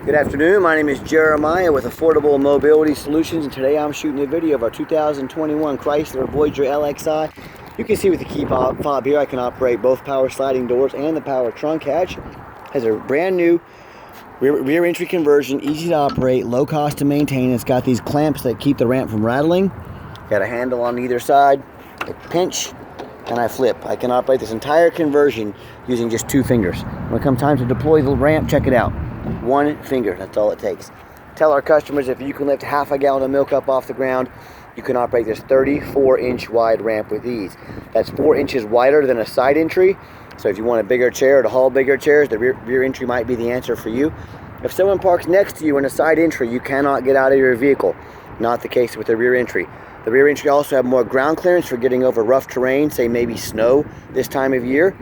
Good afternoon, my name is Jeremiah with Affordable Mobility Solutions, and today I'm shooting a video of our 2021 Chrysler Voyager LXi. You can see with the key fob here I can operate both power sliding doors and the power trunk hatch. Has a brand new rear entry conversion, easy to operate, low cost to maintain. It's got these clamps that keep the ramp from rattling. Got a handle on either side. I pinch and I flip. I can operate this entire conversion using just 2 fingers. When it comes time to deploy the ramp, check it out. 1 finger, that's all it takes. Tell our customers if you can lift half a gallon of milk up off the ground, you can operate this 34-inch wide ramp with ease. That's 4 inches wider than a side entry. So if you want a bigger chair to haul bigger chairs, the rear entry might be the answer for you. If someone parks next to you in a side entry, you cannot get out of your vehicle. Not the case with the rear entry. The rear entry also have more ground clearance for getting over rough terrain, say maybe snow this time of year.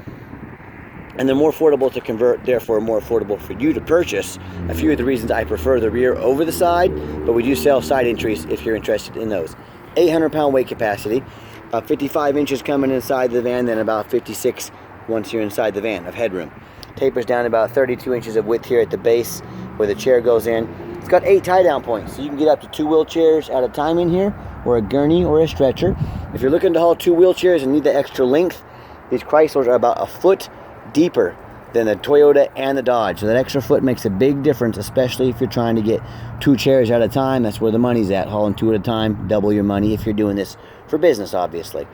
And they're more affordable to convert, therefore more affordable for you to purchase. A few of the reasons I prefer the rear over the side, but we do sell side entries if you're interested in those. 800-pound weight capacity, about 55 inches coming inside the van, then about 56 once you're inside the van of headroom. Tapers down about 32 inches of width here at the base where the chair goes in. It's got 8 tie-down points, so you can get up to 2 wheelchairs at a time in here, or a gurney or a stretcher. If you're looking to haul 2 wheelchairs and need the extra length, these Chryslers are about a foot deeper than the Toyota and the Dodge. So that extra foot makes a big difference, especially if you're trying to get 2 chairs at a time. That's where the money's at, hauling 2 at a time, double your money if you're doing this for business, obviously.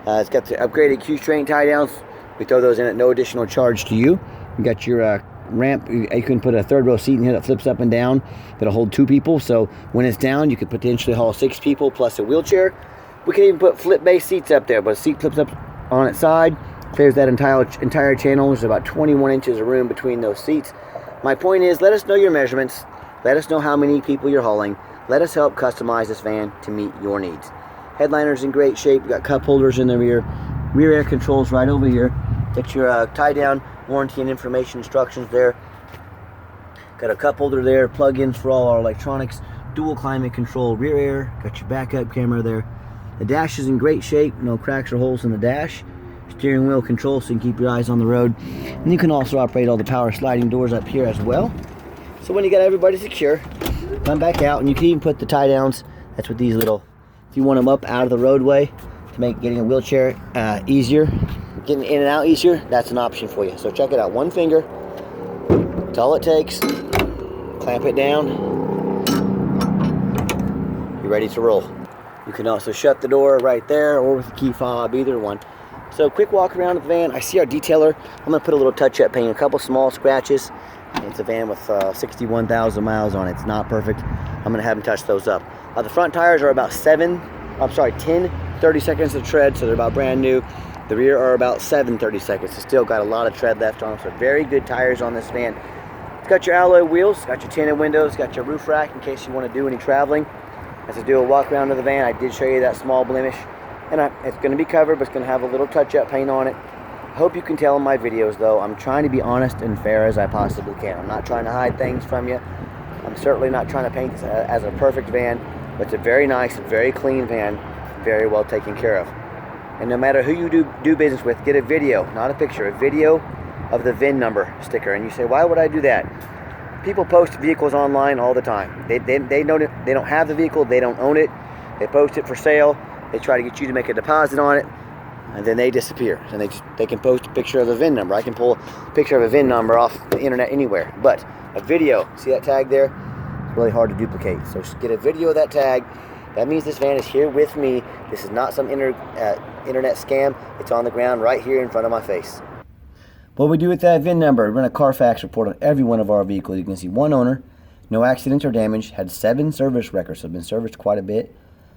It's got the upgraded Q-string tie-downs. We throw those in at no additional charge to you. You got your ramp. You can put a 3rd row seat in here that flips up and down that'll hold 2 people. So when it's down, you could potentially haul 6 people plus a wheelchair. We can even put flip-based seats up there, but a seat flips up on its side, clears that entire channel. There's about 21 inches of room between those seats. My point is, let us know your measurements. Let us know how many people you're hauling. Let us help customize this van to meet your needs. Headliner's in great shape. We've got cup holders in the rear. Rear air controls right over here. Get your tie-down warranty and information instructions there. Got a cup holder there. Plug-ins for all our electronics. Dual climate control rear air. Got your backup camera there. The dash is in great shape. No cracks or holes in the dash. Steering wheel control so you can keep your eyes on the road. And you can also operate all the power sliding doors up here as well. So when you got everybody secure, come back out, and you can even put the tie downs. That's what these little, if you want them up out of the roadway to make getting a wheelchair easier, getting in and out easier, that's an option for you. So check it out. 1 finger, that's all it takes. Clamp it down. You're ready to roll. You can also shut the door right there or with the key fob, either one. So quick walk around the van. I see our detailer. I'm going to put a little touch-up paint, a couple small scratches. It's a van with 61,000 miles on it. It's not perfect. I'm going to have him touch those up. The front tires are about 10 30 seconds of tread, so they're about brand new. The rear are about 7 30 seconds. It's still got a lot of tread left on them, so very good tires on this van. It's got your alloy wheels, got your tinted windows, got your roof rack in case you want to do any traveling. As I do a walk around of the van, I did show you that small blemish. And it's going to be covered, but it's going to have a little touch-up paint on it. I hope you can tell in my videos, though, I'm trying to be honest and fair as I possibly can. I'm not trying to hide things from you. I'm certainly not trying to paint this as a perfect van, but it's a very nice, very clean van, very well taken care of. And no matter who you do business with, get a video, not a picture, a video of the VIN number sticker. And you say, why would I do that? People post vehicles online all the time. They don't have the vehicle, they don't own it, they post it for sale. They try to get you to make a deposit on it, and then they disappear. And they can post a picture of the VIN number. I can pull a picture of a VIN number off the internet anywhere. But a video, see that tag there? It's really hard to duplicate. So just get a video of that tag. That means this van is here with me. This is not some internet scam. It's on the ground right here in front of my face. What we do with that VIN number, run a Carfax report on every one of our vehicles. You can see 1 owner, no accidents or damage, had 7 service records, so been serviced quite a bit.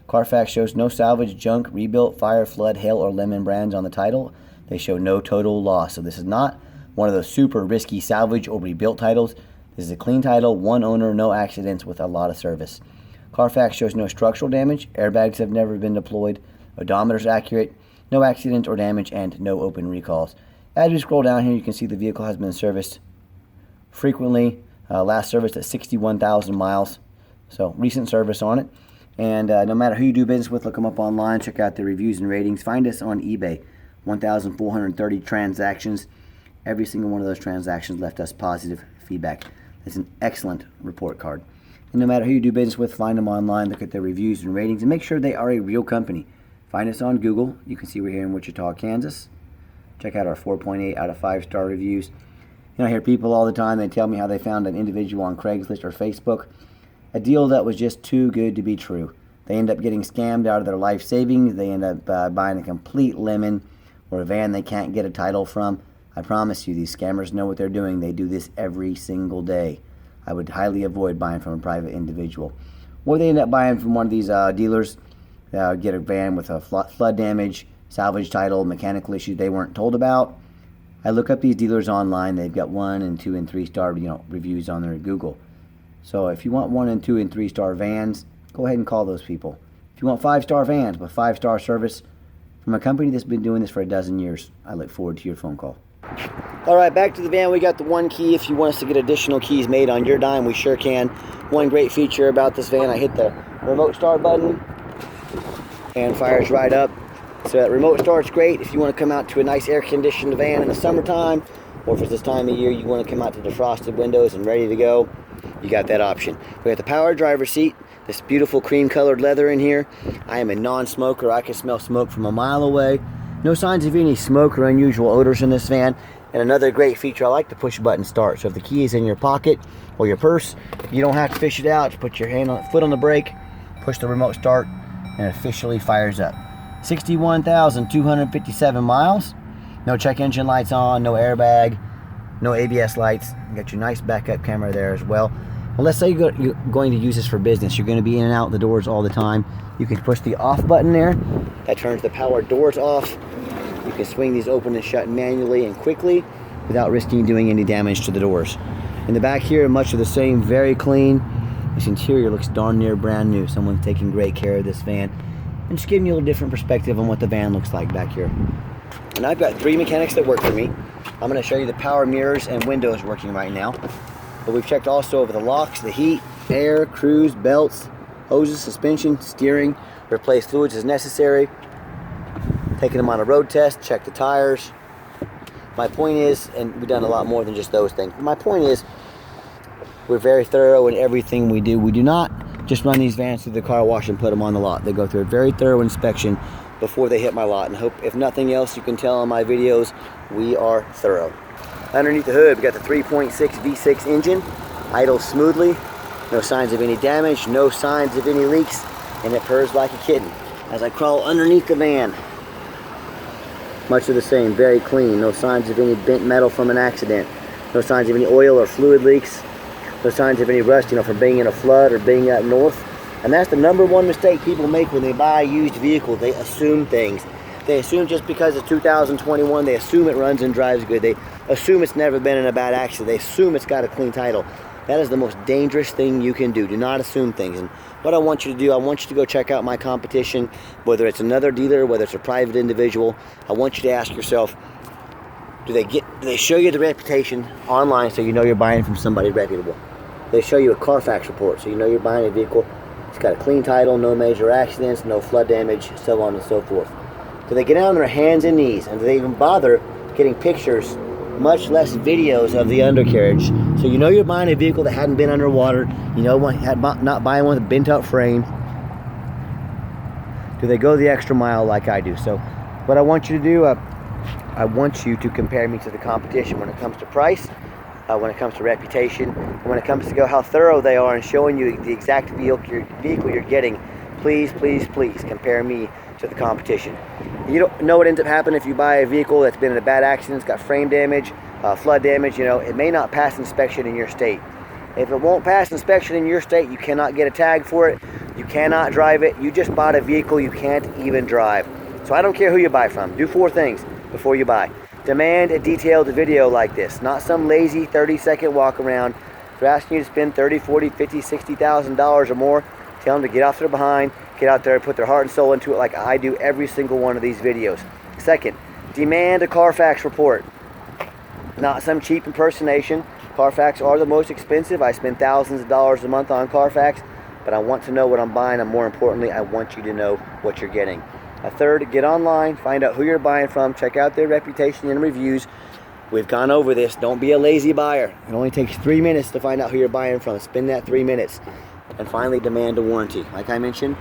Carfax shows no salvage, junk, rebuilt, fire, flood, hail, or lemon brands on the title. They show no total loss. So this is not one of those super risky salvage or rebuilt titles. This is a clean title, 1 owner, no accidents with a lot of service. Carfax shows no structural damage. Airbags have never been deployed. Odometer's accurate. No accidents or damage, and no open recalls. As we scroll down here, you can see the vehicle has been serviced frequently. Last serviced at 61,000 miles. So recent service on it. And no matter who you do business with, look them up online, check out their reviews and ratings. Find us on eBay. 1,430 transactions. Every single one of those transactions left us positive feedback. It's an excellent report card. And no matter who you do business with, find them online, look at their reviews and ratings, and make sure they are a real company. Find us on Google. You can see we're here in Wichita, Kansas. Check out our 4.8 out of 5-star reviews. You know, I hear people all the time, they tell me how they found an individual on Craigslist or Facebook, a deal that was just too good to be true. They end up getting scammed out of their life savings. They end up buying a complete lemon or a van they can't get a title from. I promise you, these scammers know what they're doing. They do this every single day. I would highly avoid buying from a private individual. Or they end up buying from one of these dealers, get a van with a flood damage, salvage title, mechanical issues they weren't told about. I look up these dealers online. They've got 1 and 2 and 3-star reviews on their Google. So if you want 1 and 2 and 3-star vans, go ahead and call those people. If you want 5-star vans with 5-star service from a company that's been doing this for a dozen years, I look forward to your phone call. All right, back to the van. We got the 1 key. If you want us to get additional keys made on your dime, we sure can. One great feature about this van, I hit the remote start button and fires right up. So that remote start's great if you want to come out to a nice air-conditioned van in the summertime, or if it's this time of year you want to come out to defrosted windows and ready to go, you got that option. We got the power driver's seat, this beautiful cream-colored leather in here. I am a non-smoker. I can smell smoke from a mile away. No signs of any smoke or unusual odors in this van. And another great feature, I like the push-button start. So if the key is in your pocket or your purse, you don't have to fish it out. Just put your foot on the brake, push the remote start, and it officially fires up. 61,257 miles. No check engine lights on, no airbag, no ABS lights. You got your nice backup camera there as well. Well, let's say you're going to use this for business. You're going to be in and out the doors all the time. You can push the off button there. That turns the power doors off. You can swing these open and shut manually and quickly without risking doing any damage to the doors. In the back here, much of the same, very clean. This interior looks darn near brand new. Someone's taking great care of this van. And just giving you a little different perspective on what the van looks like back here. And I've got 3 mechanics that work for me. I'm going to show you the power mirrors and windows working right now. But we've checked also over the locks, the heat, air, cruise, belts, hoses, suspension, steering, replace fluids as necessary. Taking them on a road test, check the tires. My point is, and we've done a lot more than just those things. My point is, we're very thorough in everything we do. We do not just run these vans through the car wash and put them on the lot. They go through a very thorough inspection before they hit my lot. And hope, if nothing else, you can tell on my videos, we are thorough. Underneath the hood, we got the 3.6 V6 engine, idles smoothly, no signs of any damage, no signs of any leaks, and it purrs like a kitten. As I crawl underneath the van, much of the same, very clean, no signs of any bent metal from an accident, no signs of any oil or fluid leaks, no signs of any rust, from being in a flood or being up north. And that's the #1 mistake people make when they buy a used vehicle. They assume things. They assume just because it's 2021, they assume it runs and drives good. They assume it's never been in a bad accident. They assume it's got a clean title. That is the most dangerous thing you can do. Do not assume things. And what I want you to do, I want you to go check out my competition, whether it's another dealer, whether it's a private individual. I want you to ask yourself, do they show you the reputation online so you know you're buying from somebody reputable? They show you a Carfax report so you know you're buying a vehicle. It's got a clean title, no major accidents, no flood damage, so on and so forth. Do they get on their hands and knees, and do they even bother getting pictures, much less videos of the undercarriage? So you know you're buying a vehicle that hadn't been underwater. You know, not buying one with a bent up frame. Do they go the extra mile like I do? So what I want you to do, I want you to compare me to the competition when it comes to price, when it comes to reputation, and when it comes to how thorough they are in showing you the exact vehicle you're getting. Please, please, please compare me to the competition. You don't know what ends up happening if you buy a vehicle that's been in a bad accident, it's got frame damage, flood damage. It may not pass inspection in your state. If it won't pass inspection in your state, you cannot get a tag for it. You cannot drive it. You just bought a vehicle you can't even drive. So I don't care who you buy from. Do 4 things before you buy. Demand a detailed video like this, not some lazy 30-second walk around. If they're asking you to spend $30,000, $40,000, $50,000, $60,000 or more, tell them to get off their behind, get out there and put their heart and soul into it like I do every single one of these videos. Second, demand a Carfax report, not some cheap impersonation. Carfax are the most expensive. I spend thousands of dollars a month on Carfax, but I want to know what I'm buying, and more importantly, I want you to know what you're getting. A third, get online, find out who you're buying from, check out their reputation and reviews, We've gone over this. Don't be a lazy buyer. It only takes 3 minutes to find out who you're buying from. Spend that 3 minutes. And finally, demand a warranty. Like I mentioned,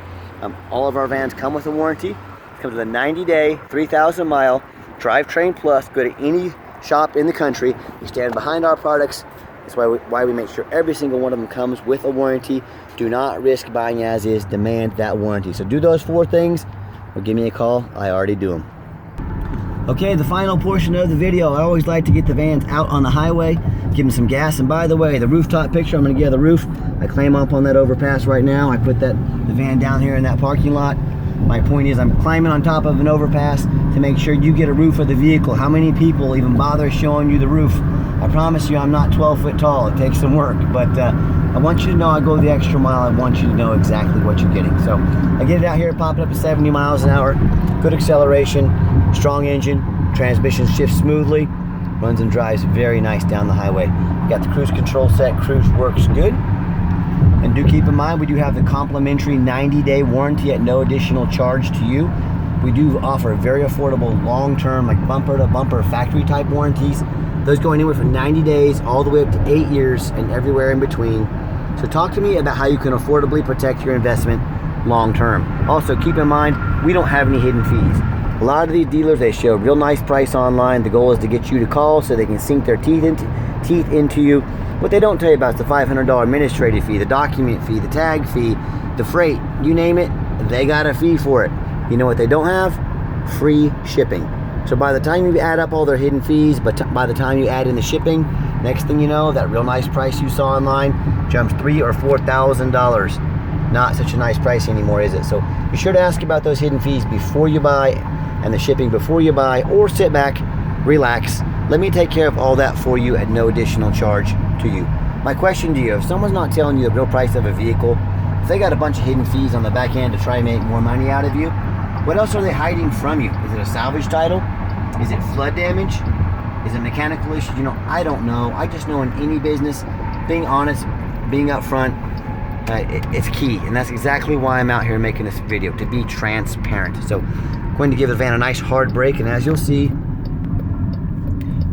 all of our vans come with a warranty. It comes with a 90-day, 3,000-mile drivetrain plus. Go to any shop in the country. We stand behind our products. That's why we make sure every single one of them comes with a warranty. Do not risk buying as is. Demand that warranty. So do those 4 things or give me a call. I already do them. Okay, the final portion of the video. I always like to get the vans out on the highway, give them some gas. And by the way, the rooftop picture, I'm going to get the roof. I climb up on that overpass right now. I put the van down here in that parking lot. My point is, I'm climbing on top of an overpass to make sure you get a roof of the vehicle. How many people even bother showing you the roof? I promise you, I'm not 12 foot tall. It takes some work, but I want you to know I go the extra mile. I want you to know exactly what you're getting. So I get it out here, pop it up to 70 miles an hour. Good acceleration, strong engine, transmission shifts smoothly, runs and drives very nice down the highway. You got the cruise control set, cruise works good. And do keep in mind, we do have the complimentary 90-day warranty at no additional charge to you. We do offer very affordable long-term, like bumper-to-bumper factory-type warranties. Those go anywhere from 90 days all the way up to 8 years and everywhere in between. So talk to me about how you can affordably protect your investment long-term. Also, keep in mind, we don't have any hidden fees. A lot of these dealers, they show a real nice price online. The goal is to get you to call so they can sink their teeth into you. What they don't tell you about is the $500 administrative fee, the document fee, the tag fee, the freight, you name it, they got a fee for it. You know what they don't have? Free shipping. So by the time you add up all their hidden fees, but by the time you add in the shipping, next thing you know, that real nice price you saw online jumps $3,000 or $4,000. Not such a nice price anymore, is it? So be sure to ask about those hidden fees before you buy and the shipping before you buy, or sit back, relax. Let me take care of all that for you at no additional charge to you. My question to you, if someone's not telling you the real price of a vehicle, if they got a bunch of hidden fees on the back end to try and make more money out of you, what else are they hiding from you? Is it a salvage title? Is it flood damage? Is it mechanical issues? You know, I don't know. I just know in any business, being honest, being upfront, it's key. And that's exactly why I'm out here making this video, to be transparent. So I'm going to give the van a nice hard brake, and as you'll see,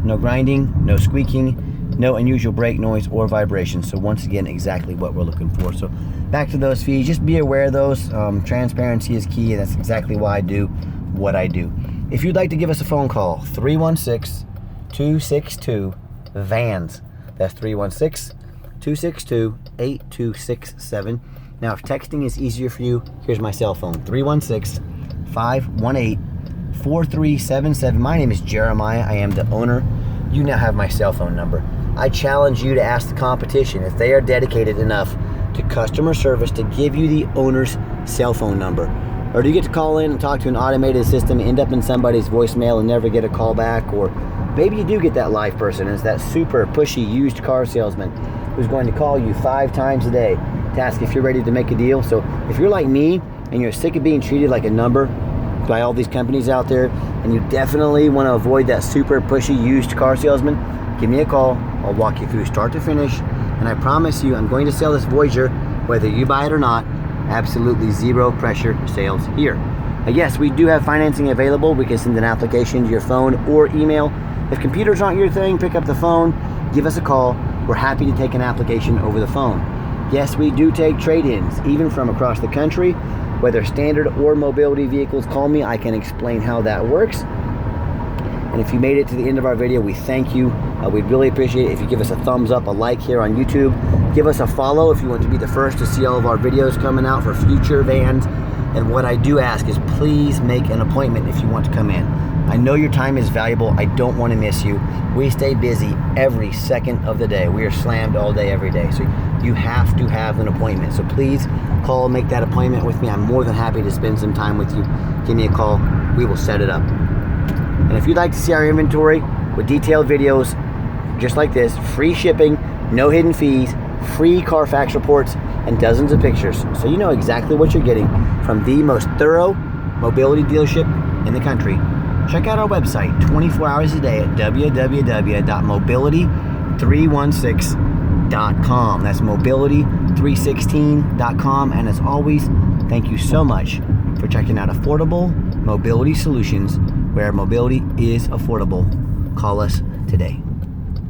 no grinding, no squeaking, no unusual brake noise or vibration. So once again, exactly what we're looking for. So back to those fees, just be aware of those. Transparency is key, and that's exactly why I do what I do. If you'd like to give us a phone call, 316-262-VANS. That's 316-262-8267. Now, if texting is easier for you, here's my cell phone, 316-518-4377. My name is Jeremiah. I am the owner. You now have my cell phone number. I challenge you to ask the competition if they are dedicated enough to customer service to give you the owner's cell phone number. Or do you get to call in and talk to an automated system, end up in somebody's voicemail and never get a call back? Or maybe you do get that live person. It's that super pushy used car salesman who's going to call you 5 times a day to ask if you're ready to make a deal. So if you're like me and you're sick of being treated like a number by all these companies out there, and you definitely want to avoid that super pushy used car salesman, give me a call. I'll walk you through start to finish, and I promise you I'm going to sell this Voyager whether you buy it or not. Absolutely zero pressure sales here. Yes, we do have financing available. We can send an application to your phone or email. If computers aren't your thing, pick up the phone, give us a call. We're happy to take an application over the phone. Yes, we do take trade-ins, even from across the country, whether standard or mobility vehicles. Call me, I can explain how that works. And if you made it to the end of our video, we thank you. We'd really appreciate it if you give us a thumbs up, a like here on YouTube. Give us a follow if you want to be the first to see all of our videos coming out for future vans. And what I do ask is please make an appointment if you want to come in. I know your time is valuable. I don't want to miss you. We stay busy every second of the day. We are slammed all day, every day. So you have to have an appointment. So please call, make that appointment with me. I'm more than happy to spend some time with you. Give me a call. We will set it up. And if you'd like to see our inventory with detailed videos just like this, free shipping, no hidden fees, free Carfax reports, and dozens of pictures, so you know exactly what you're getting from the most thorough mobility dealership in the country, check out our website 24 hours a day at www.mobility316.com. That's mobility316.com. And as always, thank you so much for checking out affordable mobility solutions, where mobility is affordable. Call us today.